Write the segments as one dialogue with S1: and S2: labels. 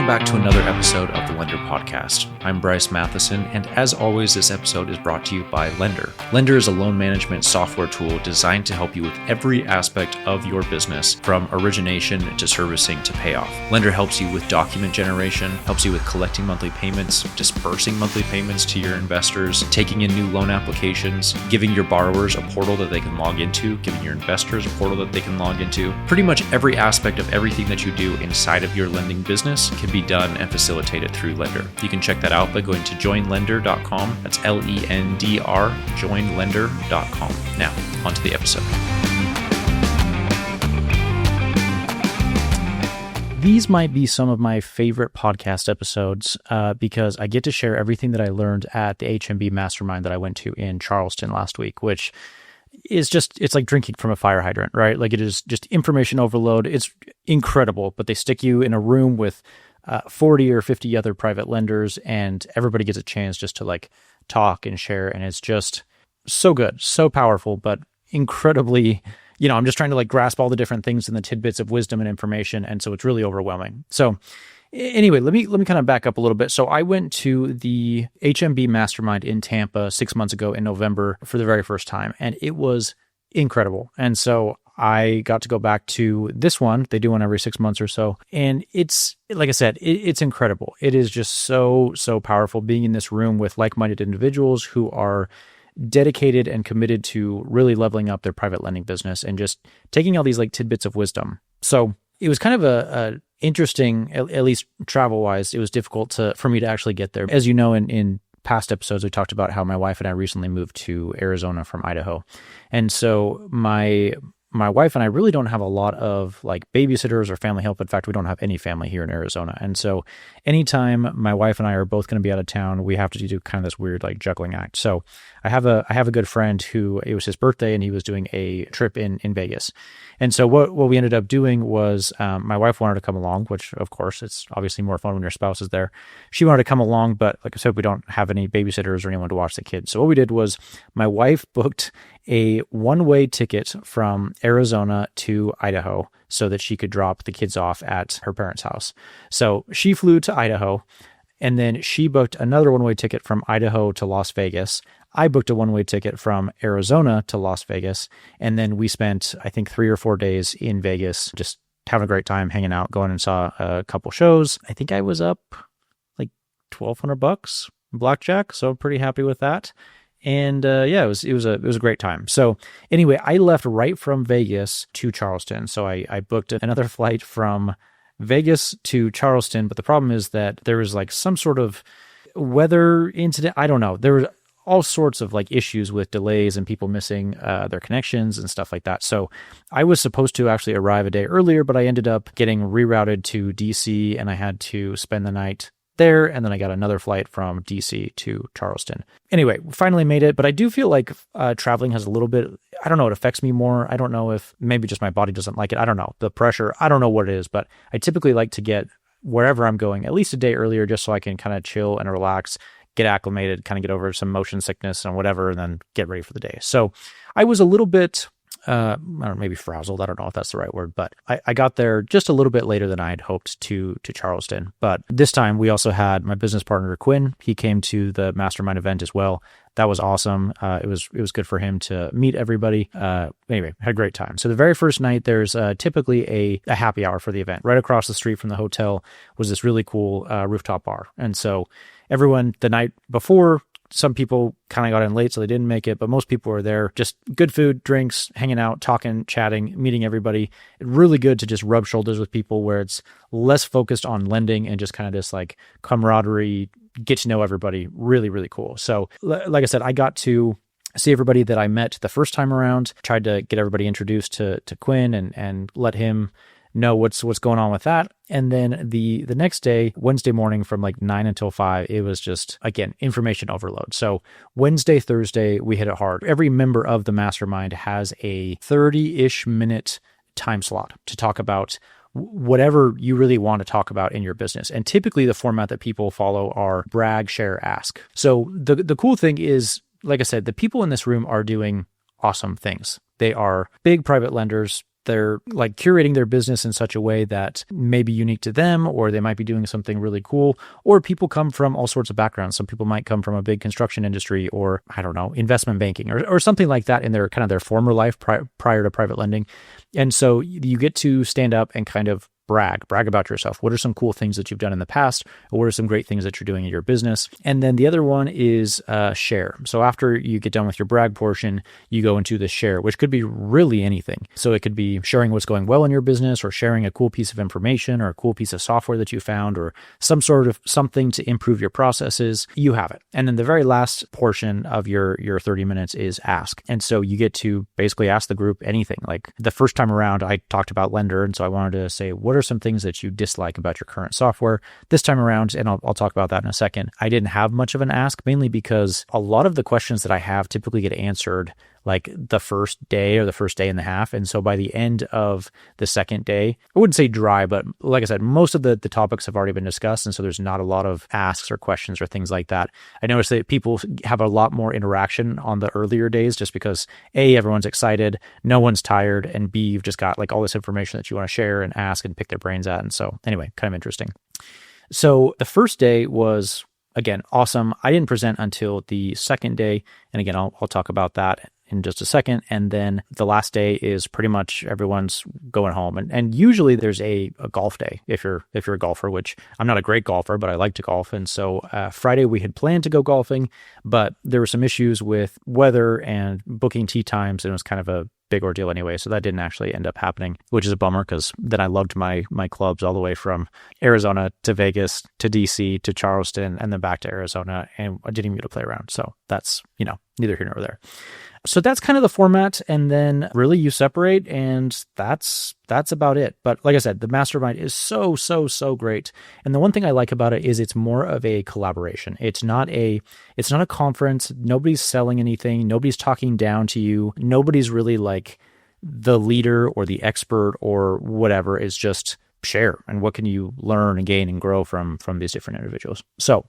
S1: Welcome back to another episode of the Lender Podcast. I'm Bryce Matheson, and as always, this episode is brought to you by Lender. Lender is a loan management software tool designed to help you with every aspect of your business, from origination to servicing to payoff. Lender helps you with document generation, helps you with collecting monthly payments, dispersing monthly payments to your investors, taking in new loan applications, giving your borrowers a portal that they can log into, giving your investors a portal that they can log into. Pretty much every aspect of everything that you do inside of your lending business can be done and facilitated through Lender. You can check that out by going to joinlender.com. That's LENDR, joinlender.com. Now, on to the episode. These might be some of my favorite podcast episodes because I get to share everything that I learned at the HMB Mastermind that I went to in Charleston last week, which is just, it's like drinking from a fire hydrant, right? Like, it is just information overload. It's incredible, but they stick you in a room with 40 or 50 other private lenders, and everybody gets a chance just to like talk and share. And it's just so good, so powerful, but incredibly, I'm just trying to like grasp all the different things and the tidbits of wisdom and information. And so it's really overwhelming. So anyway, let me kind of back up a little bit. So I went to the HMB Mastermind in Tampa 6 months ago in November for the very first time, and it was incredible. And so I got to go back to this one. They do one every 6 months or so. And it's, like I said, it's incredible. It is just so powerful being in this room with like-minded individuals who are dedicated and committed to really leveling up their private lending business and just taking all these like tidbits of wisdom. So it was kind of a interesting, at least travel-wise, it was difficult for me to actually get there. As you know, in past episodes, we talked about how my wife and I recently moved to Arizona from Idaho. And so my wife and I really don't have a lot of like babysitters or family help. In fact, we don't have any family here in Arizona. And so anytime my wife and I are both going to be out of town, we have to do kind of this weird like juggling act. So I have a good friend who, it was his birthday and he was doing a trip in Vegas. And so what we ended up doing was my wife wanted to come along, which of course it's obviously more fun when your spouse is there. She wanted to come along, but like I said, we don't have any babysitters or anyone to watch the kids. So what we did was my wife booked a one-way ticket from Arizona to Idaho so that she could drop the kids off at her parents' house. So she flew to Idaho, and then she booked another one-way ticket from Idaho to Las Vegas. I booked a one-way ticket from Arizona to Las Vegas, and then we spent, I think, 3 or 4 days in Vegas, just having a great time, hanging out, going and saw a couple shows. I think I was up like $1,200 blackjack, so I'm pretty happy with that. And it was a great time. So anyway, I left right from Vegas to Charleston. So I booked another flight from Vegas to Charleston. But the problem is that there was like some sort of weather incident. I don't know. There were all sorts of like issues with delays and people missing their connections and stuff like that. So I was supposed to actually arrive a day earlier, but I ended up getting rerouted to DC, and I had to spend the night there, and then I got another flight from DC to Charleston. Anyway, we finally made it, but I do feel like traveling has a little bit, I don't know, it affects me more. I don't know if maybe just my body doesn't like it. I don't know. The pressure, I don't know what it is, but I typically like to get wherever I'm going at least a day earlier just so I can kind of chill and relax, get acclimated, kind of get over some motion sickness and whatever, and then get ready for the day. So I was a little bit I don't know, maybe frazzled. I don't know if that's the right word, but I got there just a little bit later than I had hoped to Charleston. But this time we also had my business partner, Quinn. He came to the mastermind event as well. That was awesome. It was good for him to meet everybody. Anyway, had a great time. So the very first night, there's typically a happy hour for the event. Right across the street from the hotel was this really cool rooftop bar. And so everyone the night before, some people kind of got in late, so they didn't make it, but most people were there. Just good food, drinks, hanging out, talking, chatting, meeting everybody. Really good to just rub shoulders with people where it's less focused on lending and just kind of this like camaraderie, get to know everybody. Really, really cool. So like I said, I got to see everybody that I met the first time around, tried to get everybody introduced to Quinn and let him know what's going on with that. And then the next day, Wednesday morning from like 9 until 5, it was just, again, information overload. So Wednesday, Thursday, we hit it hard. Every member of the mastermind has a 30-ish minute time slot to talk about whatever you really want to talk about in your business. And typically the format that people follow are brag, share, ask. So the cool thing is, like I said, the people in this room are doing awesome things. They are big private lenders, they're like curating their business in such a way that may be unique to them, or they might be doing something really cool, or people come from all sorts of backgrounds. Some people might come from a big construction industry, or I don't know, investment banking or something like that in their kind of their former life prior to private lending. And so you get to stand up and kind of brag about yourself. What are some cool things that you've done in the past? Or what are some great things that you're doing in your business? And then the other one is share. So after you get done with your brag portion, you go into the share, which could be really anything. So it could be sharing what's going well in your business, or sharing a cool piece of information, or a cool piece of software that you found, or some sort of something to improve your processes. You have it. And then the very last portion of your 30 minutes is ask. And so you get to basically ask the group anything. Like the first time around, I talked about Lender. And so I wanted to say, what are some things that you dislike about your current software? This time around, and I'll talk about that in a second, I didn't have much of an ask, mainly because a lot of the questions that I have typically get answered like the first day or the first day and a half. And so by the end of the second day, I wouldn't say dry, but like I said, most of the topics have already been discussed. And so there's not a lot of asks or questions or things like that. I noticed that people have a lot more interaction on the earlier days, just because A, everyone's excited, no one's tired, and B, you've just got like all this information that you want to share and ask and pick their brains at. And so anyway, kind of interesting. So the first day was, again, awesome. I didn't present until the second day. And again, I'll talk about that in just a second. And then the last day is pretty much everyone's going home. And usually there's a golf day if you're a golfer, which I'm not a great golfer, but I like to golf. And so Friday we had planned to go golfing, but there were some issues with weather and booking tee times, and it was kind of a big ordeal anyway. So that didn't actually end up happening, which is a bummer, because then I loved my clubs all the way from Arizona to Vegas to DC to Charleston and then back to Arizona, and I didn't even get to play around. So that's, neither here nor there. So that's kind of the format, and then really you separate, and that's about it. But like I said, the mastermind is so great. And the one thing I like about it is it's more of a collaboration. It's not a conference. Nobody's selling anything. Nobody's talking down to you. Nobody's really like the leader or the expert or whatever. It's just share, and what can you learn and gain and grow from these different individuals. So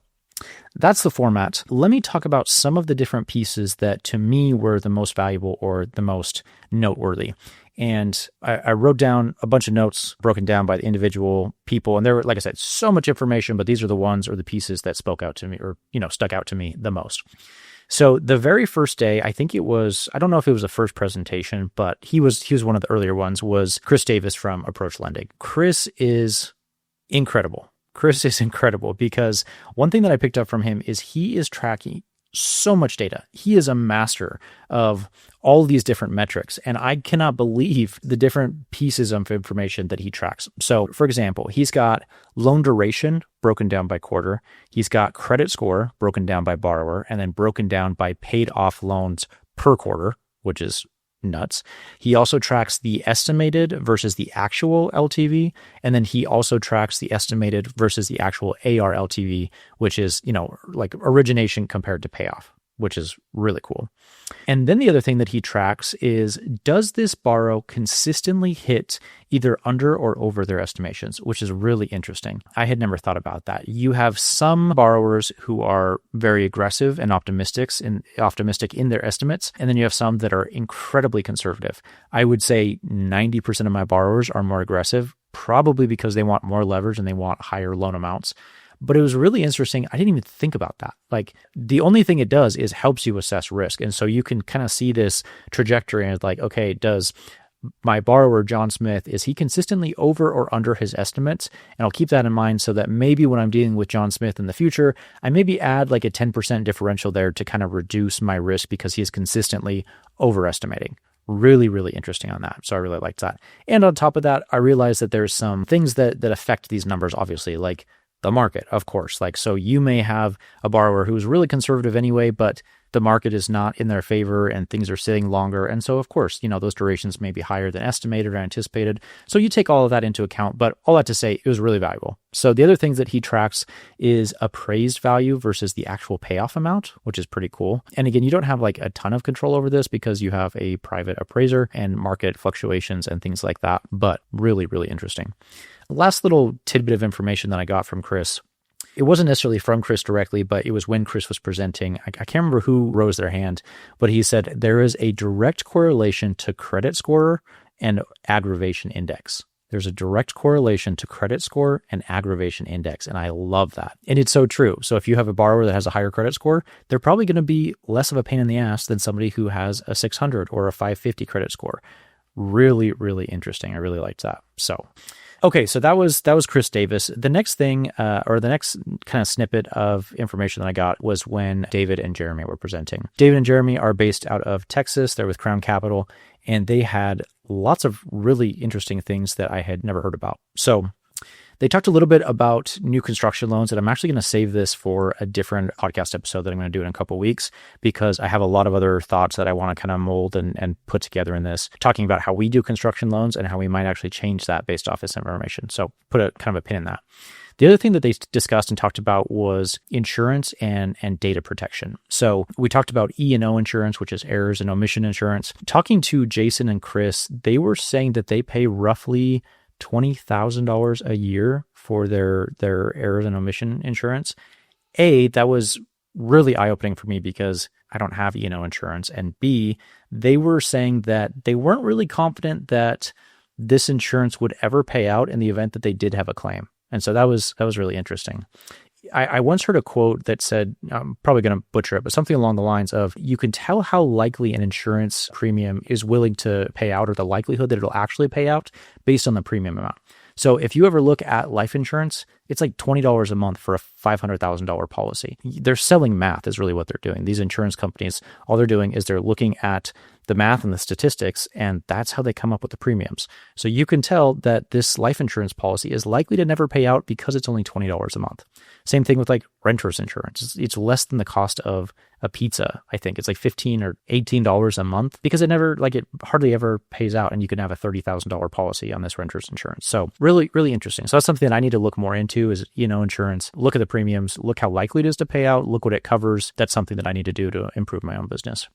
S1: that's the format. Let me talk about some of the different pieces that to me were the most valuable or the most noteworthy. And I wrote down a bunch of notes broken down by the individual people. And there were, like I said, so much information, but these are the ones or the pieces that spoke out to me, or, stuck out to me the most. So the very first day, I think it was, I don't know if it was the first presentation, but he was one of the earlier ones, was Chris Davis from Approach Lending. Chris is incredible. Chris is incredible, because one thing that I picked up from him is he is tracking so much data. He is a master of all these different metrics, and I cannot believe the different pieces of information that he tracks. So, for example, he's got loan duration broken down by quarter. He's got credit score broken down by borrower, and then broken down by paid off loans per quarter, which is nuts. He also tracks the estimated versus the actual LTV. And then he also tracks the estimated versus the actual AR LTV, which is, like origination compared to payoff, which is really cool. And then the other thing that he tracks is, does this borrow consistently hit either under or over their estimations, which is really interesting. I had never thought about that. You have some borrowers who are very aggressive and optimistic in their estimates, and then you have some that are incredibly conservative. I would say 90% of my borrowers are more aggressive, probably because they want more leverage and they want higher loan amounts. But it was really interesting. I didn't even think about that. Like, the only thing it does is helps you assess risk. And so you can kind of see this trajectory and it's like, okay, does my borrower, John Smith, is he consistently over or under his estimates? And I'll keep that in mind so that maybe when I'm dealing with John Smith in the future, I maybe add like a 10% differential there to kind of reduce my risk because he is consistently overestimating. Really, really interesting on that. So I really liked that. And on top of that, I realized that there's some things that affect these numbers, obviously, like the market, of course. Like, so you may have a borrower who's really conservative anyway, but the market is not in their favor and things are sitting longer. And so, of course, those durations may be higher than estimated or anticipated. So you take all of that into account, but all that to say, it was really valuable. So the other things that he tracks is appraised value versus the actual payoff amount, which is pretty cool. And again, you don't have like a ton of control over this because you have a private appraiser and market fluctuations and things like that, but really, really interesting. Last little tidbit of information that I got from Chris. It wasn't necessarily from Chris directly, but it was when Chris was presenting. I can't remember who rose their hand, but he said there is a direct correlation to credit score and aggravation index. There's a direct correlation to credit score and aggravation index, and I love that. And it's so true. So if you have a borrower that has a higher credit score, they're probably going to be less of a pain in the ass than somebody who has a 600 or a 550 credit score. Really, really interesting. I really liked that. So, okay, so that was Chris Davis. The next thing, or the next kind of snippet of information that I got was when David and Jeremy were presenting. David and Jeremy are based out of Texas. They're with Crown Capital, and they had lots of really interesting things that I had never heard about. So they talked a little bit about new construction loans, and I'm actually going to save this for a different podcast episode that I'm going to do in a couple of weeks, because I have a lot of other thoughts that I want to kind of mold and put together in this, talking about how we do construction loans and how we might actually change that based off this information. So put a kind of a pin in that. The other thing that they discussed and talked about was insurance and data protection. So we talked about E&O insurance, which is errors and omission insurance. Talking to Jason and Chris, they were saying that they pay roughly $20,000 a year for their errors and omission insurance. That was really eye-opening for me because I don't have E&O insurance. And B, they were saying that they weren't really confident that this insurance would ever pay out in the event that they did have a claim. And so that was really interesting. I once heard a quote that said, I'm probably going to butcher it, but something along the lines of, you can tell how likely an insurance premium is willing to pay out, or the likelihood that it'll actually pay out based on the premium amount. So if you ever look at life insurance, it's like $20 a month for a $500,000 policy. They're selling math is really what they're doing. These insurance companies, all they're doing is they're looking at the math and the statistics, and that's how they come up with the premiums. So you can tell that this life insurance policy is likely to never pay out because it's only $20 a month. Same thing with like renter's insurance. It's less than the cost of a pizza. I think it's like $15 or $18 a month, because it hardly ever pays out, and you can have a $30,000 policy on this renter's insurance. So really, really interesting. So that's something that I need to look more into is, insurance. Look at the premiums, look how likely it is to pay out, look what it covers. That's something that I need to do to improve my own business.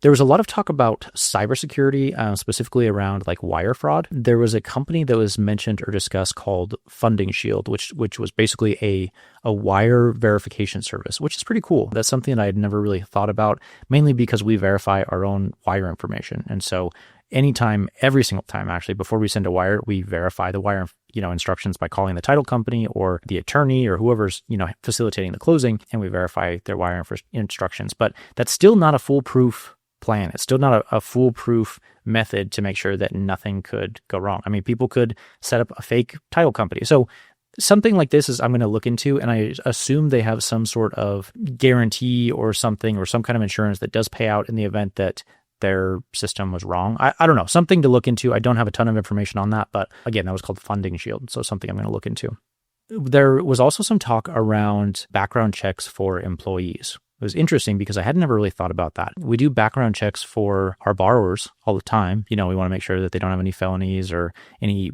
S1: There was a lot of talk about cybersecurity, specifically around like wire fraud. There was a company that was mentioned or discussed called Funding Shield, which was basically a wire verification service, which is pretty cool. That's something that I had never really thought about, mainly because we verify our own wire information. And so every single time, actually, before we send a wire, we verify the wire, instructions by calling the title company or the attorney or whoever's, facilitating the closing, and we verify their wire instructions. But that's still not a foolproof plan. It's still not a foolproof method to make sure that nothing could go wrong. I mean, people could set up a fake title company. So something like this is I'm going to look into, and I assume they have some sort of guarantee or something, or some kind of insurance that does pay out in the event that their system was wrong. I don't know, something to look into. I don't have a ton of information on that, but again, that was called Funding Shield. So something I'm going to look into. There was also some talk around background checks for employees. It was interesting because I had never really thought about that. We do background checks for our borrowers all the time. We want to make sure that they don't have any felonies or any,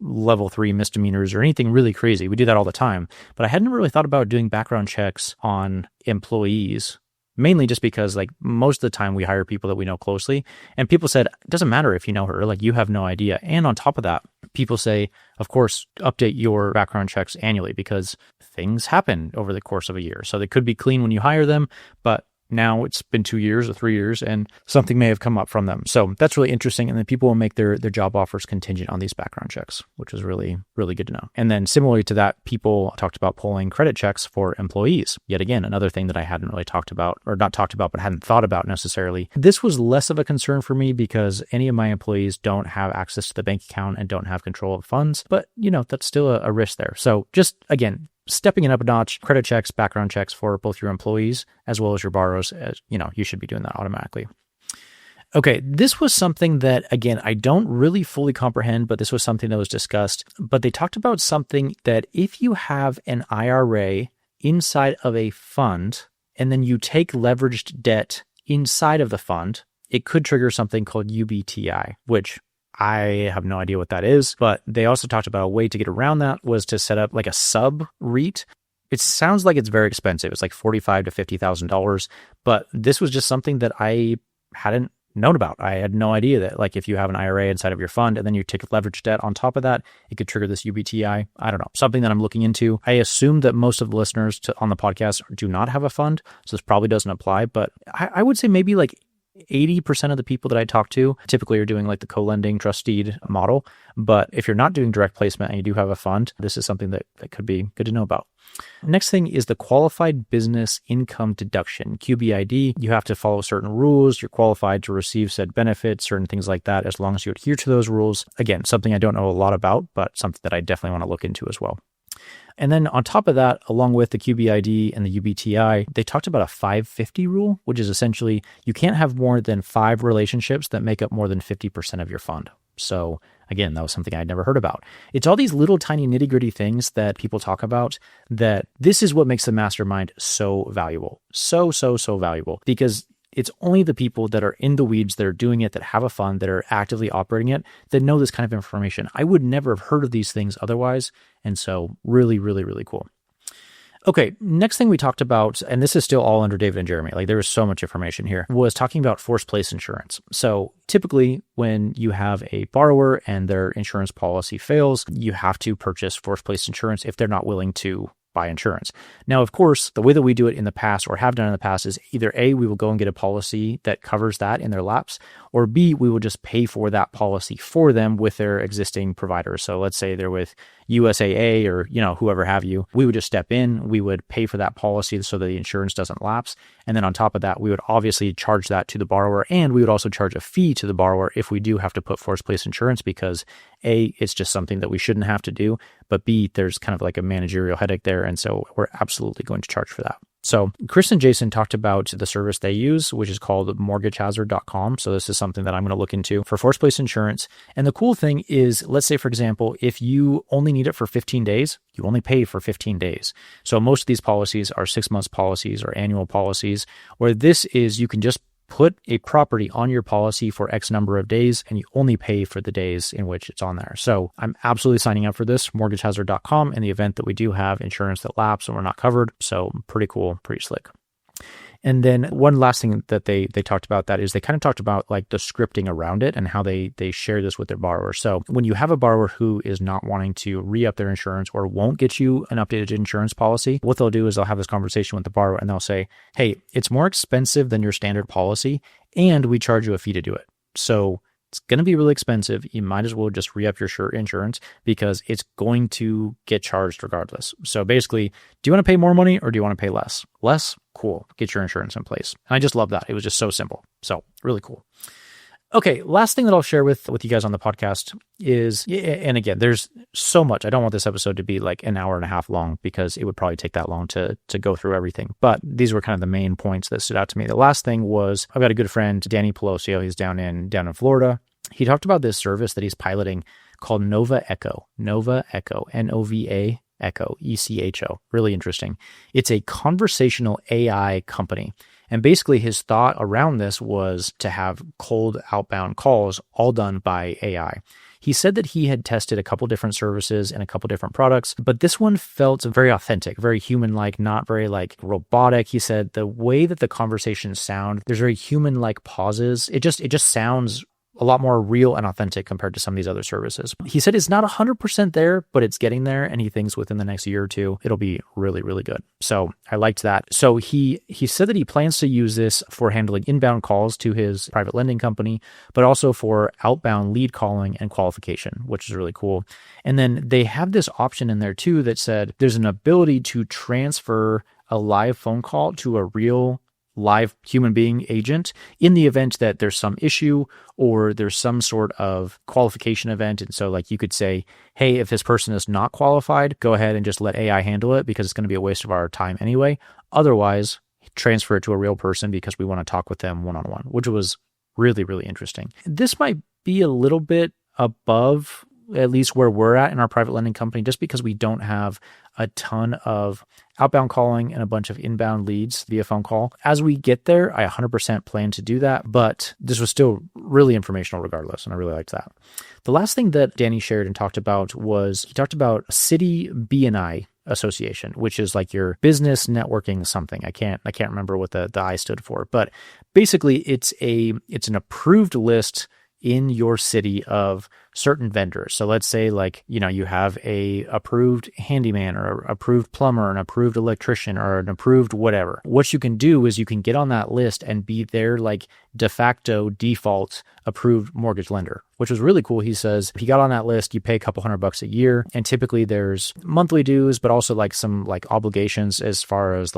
S1: level 3 misdemeanors or anything really crazy. We do that all the time. But I hadn't really thought about doing background checks on employees, mainly just because like most of the time we hire people that we know closely, and people said, it doesn't matter if you know her, like you have no idea. And on top of that, people say, of course, update your background checks annually because things happen over the course of a year. So they could be clean when you hire them, but now it's been 2 years or 3 years and something may have come up from them. So that's really interesting. And then people will make their job offers contingent on these background checks, which is really, really good to know. And then similarly to that, people talked about pulling credit checks for employees. Yet again, another thing that I hadn't really talked about, or not talked about, but hadn't thought about necessarily. This was less of a concern for me because any of my employees don't have access to the bank account and don't have control of funds. But, that's still a risk there. So just, again, stepping it up a notch, credit checks, background checks for both your employees as well as your borrowers, you should be doing that automatically. Okay, this was something that, again, I don't really fully comprehend, but this was something that was discussed. But they talked about something that if you have an IRA inside of a fund and then you take leveraged debt inside of the fund, it could trigger something called UBTI, which I have no idea what that is, but they also talked about a way to get around that was to set up like a sub REIT. It sounds like it's very expensive. It's like $45,000 to $50,000, but this was just something that I hadn't known about. I had no idea that like if you have an IRA inside of your fund and then you take leverage debt on top of that, it could trigger this UBTI. I don't know, something that I'm looking into. I assume that most of the listeners on the podcast do not have a fund, so this probably doesn't apply, but I would say maybe like 80% of the people that I talk to typically are doing like the co-lending trust deed model. But if you're not doing direct placement and you do have a fund, this is something that could be good to know about. Next thing is the qualified business income deduction, QBID. You have to follow certain rules. You're qualified to receive said benefits, certain things like that, as long as you adhere to those rules. Again, something I don't know a lot about, but something that I definitely want to look into as well. And then on top of that, along with the QBID and the UBTI, they talked about a 550 rule, which is essentially you can't have more than 5 relationships that make up more than 50% of your fund. So again, that was something I'd never heard about. It's all these little tiny nitty gritty things that people talk about that this is what makes the mastermind so valuable. So valuable, because it's only the people that are in the weeds, that are doing it, that have a fund, that are actively operating it, that know this kind of information. I would never have heard of these things otherwise. And so really, really, really cool. Okay, next thing we talked about, and this is still all under David and Jeremy, like there was so much information here, was talking about forced place insurance. So typically when you have a borrower and their insurance policy fails, you have to purchase forced place insurance if they're not willing to buy insurance. Now, of course, the way that we do it in the past or have done in the past is either A, we will go and get a policy that covers that in their laps, or B, we will just pay for that policy for them with their existing provider. So let's say they're with USAA or, whoever have you. We would just step in, we would pay for that policy so that the insurance doesn't lapse. And then on top of that, we would obviously charge that to the borrower, and we would also charge a fee to the borrower if we do have to put forced place insurance, because A, it's just something that we shouldn't have to do, but B, there's kind of like a managerial headache there. And so we're absolutely going to charge for that. So Chris and Jason talked about the service they use, which is called mortgagehazard.com. So this is something that I'm going to look into for forced place insurance. And the cool thing is, let's say, for example, if you only need it for 15 days, you only pay for 15 days. So most of these policies are 6 months policies or annual policies, where this is you can just put a property on your policy for X number of days, and you only pay for the days in which it's on there. So I'm absolutely signing up for this, mortgagehazard.com, in the event that we do have insurance that lapses and we're not covered. So pretty cool, pretty slick. And then one last thing that they talked about that is they kind of talked about like the scripting around it and how they share this with their borrowers. So when you have a borrower who is not wanting to re-up their insurance or won't get you an updated insurance policy, what they'll do is they'll have this conversation with the borrower and they'll say, hey, it's more expensive than your standard policy and we charge you a fee to do it. So it's going to be really expensive. You might as well just re-up your insurance because it's going to get charged regardless. So basically, do you want to pay more money or do you want to pay less? Less? Cool. Get your insurance in place. And I just love that. It was just so simple. So really cool. Okay, last thing that I'll share with you guys on the podcast is, and again, there's so much. I don't want this episode to be like an hour and a half long because it would probably take that long to go through everything. But these were kind of the main points that stood out to me. The last thing was, I've got a good friend, Danny Pelosio. He's down in Florida. He talked about this service that he's piloting called Nova Echo, Nova Echo, ECHO. Really interesting. It's a conversational AI company. And basically his thought around this was to have cold outbound calls all done by AI. He said that he had tested a couple different services and a couple different products, but this one felt very authentic, very human-like, not very like robotic. He said the way that the conversations sound, there's very human-like pauses. It just sounds a lot more real and authentic compared to some of these other services. He said it's not 100% there, but it's getting there. And he thinks within the next year or two, it'll be really, really good. So I liked that. So he said that he plans to use this for handling inbound calls to his private lending company, but also for outbound lead calling and qualification, which is really cool. And then they have this option in there too that said there's an ability to transfer a live phone call to a real live human being agent in the event that there's some issue or there's some sort of qualification event. And so like you could say, hey, if this person is not qualified, go ahead and just let AI handle it because it's going to be a waste of our time anyway. Otherwise, transfer it to a real person because we want to talk with them one-on-one, which was really, really interesting. This might be a little bit above at least where we're at in our private lending company, just because we don't have a ton of outbound calling and a bunch of inbound leads via phone call. As we get there, I 100% plan to do that, but this was still really informational regardless, and I really liked that. The last thing that Danny shared and talked about was he talked about City B&I Association, which is like your business networking something. I can't remember what the I stood for, but basically it's an approved list in your city of certain vendors. So let's say you have a approved handyman or approved plumber, an approved electrician or an approved whatever. What you can do is you can get on that list and be their de facto default approved mortgage lender, which was really cool. He says if you got on that list, you pay a couple $100 a year. And typically there's monthly dues, but also some obligations as far as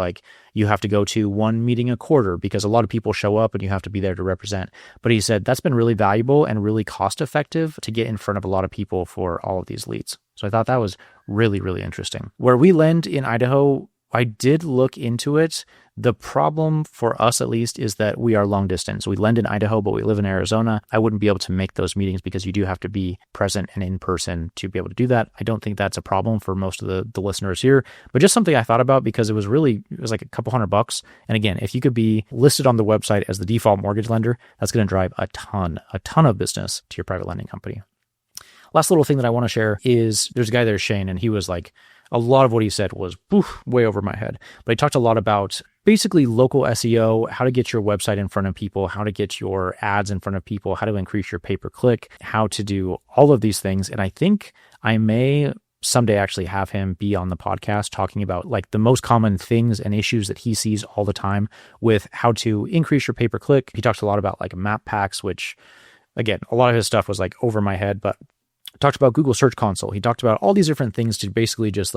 S1: you have to go to one meeting a quarter because a lot of people show up and you have to be there to represent. But he said that's been really valuable and really cost effective to get in front of a lot of people for all of these leads. So I thought that was really, really interesting. Where we lend in Idaho, I did look into it. The problem for us, at least, is that we are long distance. We lend in Idaho, but we live in Arizona. I wouldn't be able to make those meetings because you do have to be present and in person to be able to do that. I don't think that's a problem for most of the listeners here, but just something I thought about because it was a couple $100. And again, if you could be listed on the website as the default mortgage lender, that's going to drive a ton of business to your private lending company. Last little thing that I want to share is there's a guy there, Shane, and he was a lot of what he said was way over my head. But he talked a lot about basically local SEO, how to get your website in front of people, how to get your ads in front of people, how to increase your pay-per-click, how to do all of these things. And I think I may someday actually have him be on the podcast talking about the most common things and issues that he sees all the time with how to increase your pay-per-click. He talks a lot about map packs, which again, a lot of his stuff was over my head, but talked about Google Search Console. He talked about all these different things to basically just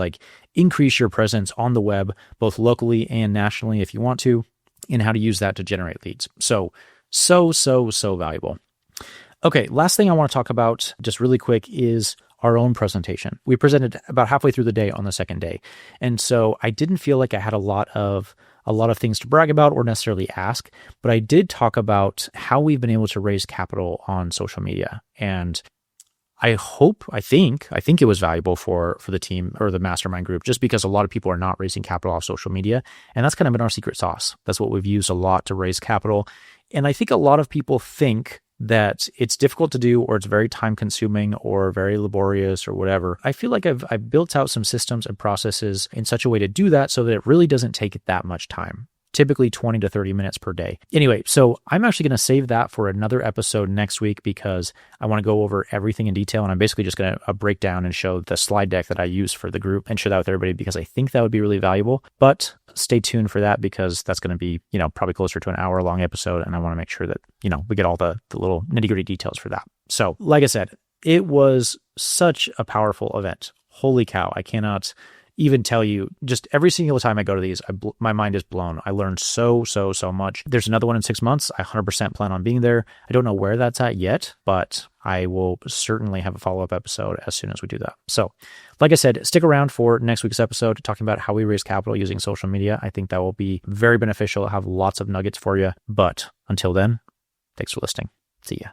S1: increase your presence on the web, both locally and nationally if you want to, and how to use that to generate leads. So valuable. Okay, last thing I want to talk about just really quick is our own presentation. We presented about halfway through the day on the second day. And so I didn't feel like I had a lot of things to brag about or necessarily ask, but I did talk about how we've been able to raise capital on social media. And I think it was valuable for the team or the mastermind group, just because a lot of people are not raising capital off social media. And that's kind of been our secret sauce. That's what we've used a lot to raise capital. And I think a lot of people think that it's difficult to do or it's very time consuming or very laborious or whatever. I feel like I've built out some systems and processes in such a way to do that so that it really doesn't take that much time. Typically 20 to 30 minutes per day. Anyway, so I'm actually going to save that for another episode next week because I want to go over everything in detail. And I'm basically just going to break down and show the slide deck that I use for the group and share that with everybody because I think that would be really valuable. But stay tuned for that because that's going to be, probably closer to an hour long episode. And I want to make sure that, we get all the little nitty gritty details for that. So like I said, it was such a powerful event. Holy cow. I cannot even tell you, just every single time I go to these, my mind is blown. I learned so much. There's another one in 6 months. I 100% plan on being there. I don't know where that's at yet, but I will certainly have a follow-up episode as soon as we do that. So like I said, stick around for next week's episode talking about how we raise capital using social media. I think that will be very beneficial. I'll have lots of nuggets for you. But until then, thanks for listening. See ya.